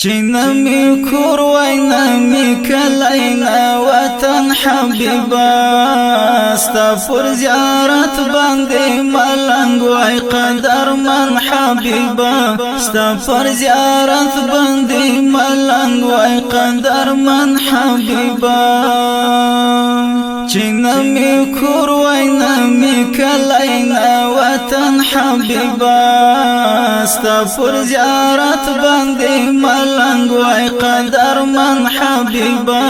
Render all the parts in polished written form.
چنمی کور وینمی کلینا وطن حبیبا ستا پر زیارت باندې ملنګ وای قدر من حبیبا ستا پر زیارت باندې ملنګ وای قدر من حبیبا چنمی کور وینمی کلینا وطن حبیبا ستا پر زیارت باندې ملنګ وای قدر من حبیبا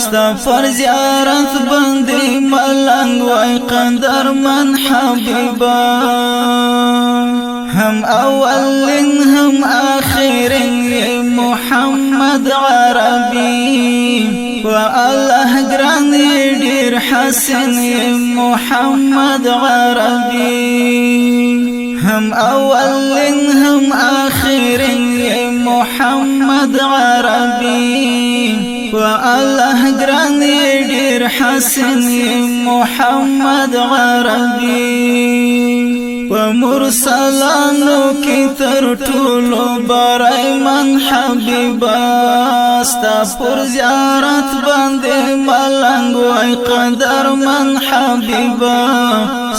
ستا پر زیارت باندې ملنګ وای قدر من حبیبا هم اول هم آخر محمد عربی والله ګران ډیر حسن محمد عربي هم اول هم آخر محمد عربي والله ګران ډیر حسن محمد عربي ومرسلانو کی تر ټولو برای من حبیبا ستا پر زیارت باندې ملنګ وای قدر من حبیبا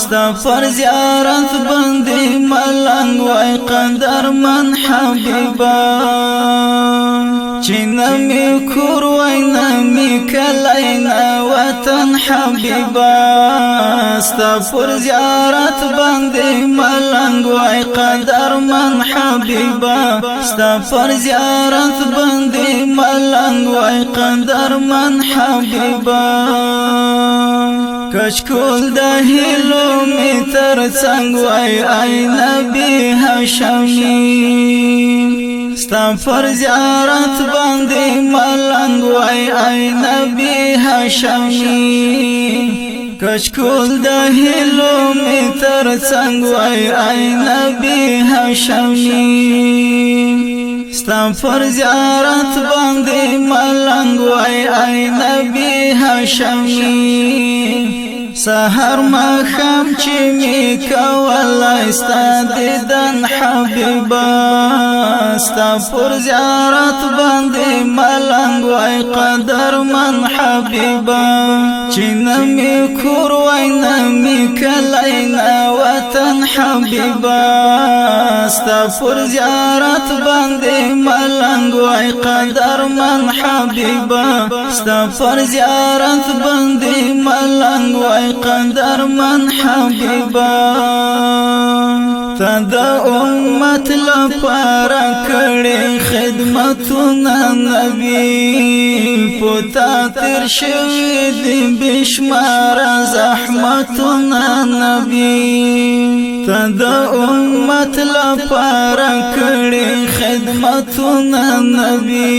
ستا پر زیارت باندې ملنګ وای قدر من حبیبا چنمی کور وینمی کلینا وطن حبیبا ستا پر زیارت باندې ملنګ وای قدر من حبیبا ستا پر زیارت باندې ملنګ وای قدر من حبیبا کچکول د هیلو می تر څنګ وای ای نبی هاشمی ستا پر زیارت باندې ملنګ وای ای نبی هاشمی کچکول د هیلو می تر څنګ وای ای نبی هاشمی ستا پر زیارت باندې ملنګ وای ای نبی هاشمی سحر ما خام چې می کولای ستا دیدن حبیبا ستا پر زیارت باندې ملنګ وای قدر من حبیبا چنمی کور وینمی کلینا وطن حبیبا ستا پر زیارت باندې ملنګ وای قدر من حبیبا ستا پر زیارت باندې ملنګ وای قدر من حبیبا تا د امت لپاره کړې خدمتونه نبی پتا تر شوی دی بشمار زحمتونه نبی تا د امت لپاره کړې خدمتونه نبی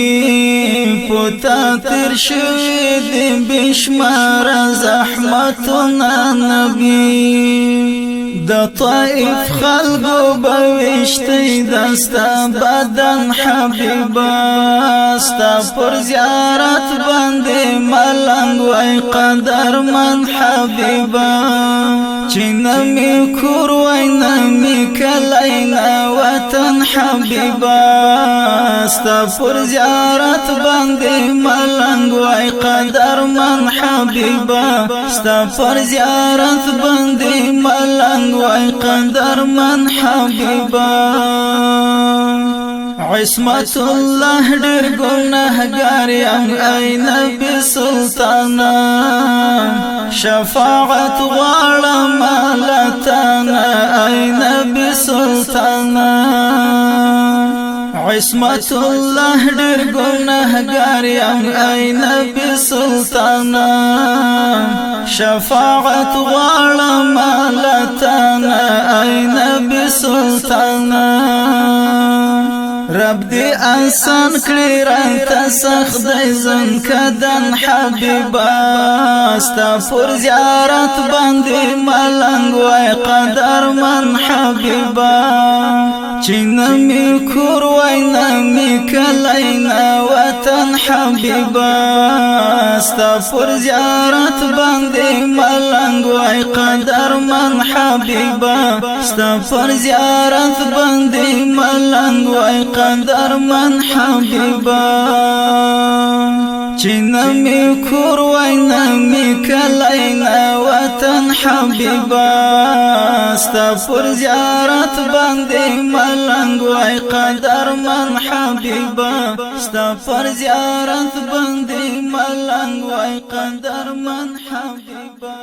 پتا تر شوی دی بشمار زحمتونه نبی د طائف خلقو بوشتی دستا بدن حبیبا ستا پر زیارت باندې ملنګ وای قدر من حبیبا چنمی کور وینمی کلینا وطن حبیبا ستا پر زیارت باندې ملنګ وای قدر من حبیبا ستا پر زیارت باندې ملنګ وای قدر من حبیبا عصمت الله ډېر ګناهګار یم ای نبی سلطانا شفاعت غواړم لتانا ای نبی سلطانا عصمت الله ډېر ګناهګار یم ای نبی سلطانا شفاعت غواړم لتانا ای نبی سلطانا رب دی آسان کړی رانته سخت دی زن کدن حبیبا ستا پر زیارت باندې ملنګ وای قدر من حبیبا چینا می کور وینا می کلینا وطن حبیبا ستا پر زیارت باندې ملنګ وای قدر من حبیبا ستا پر زیارت باندې ملنګ وای قدر من حبیبا چینا می کور وینا می کلینا وطن حبیبا ستا پر زیارت باندې ملنګ وای قدر من حبیبا ستا پر زیارت باندې ملنګ وای قدر من حبیبا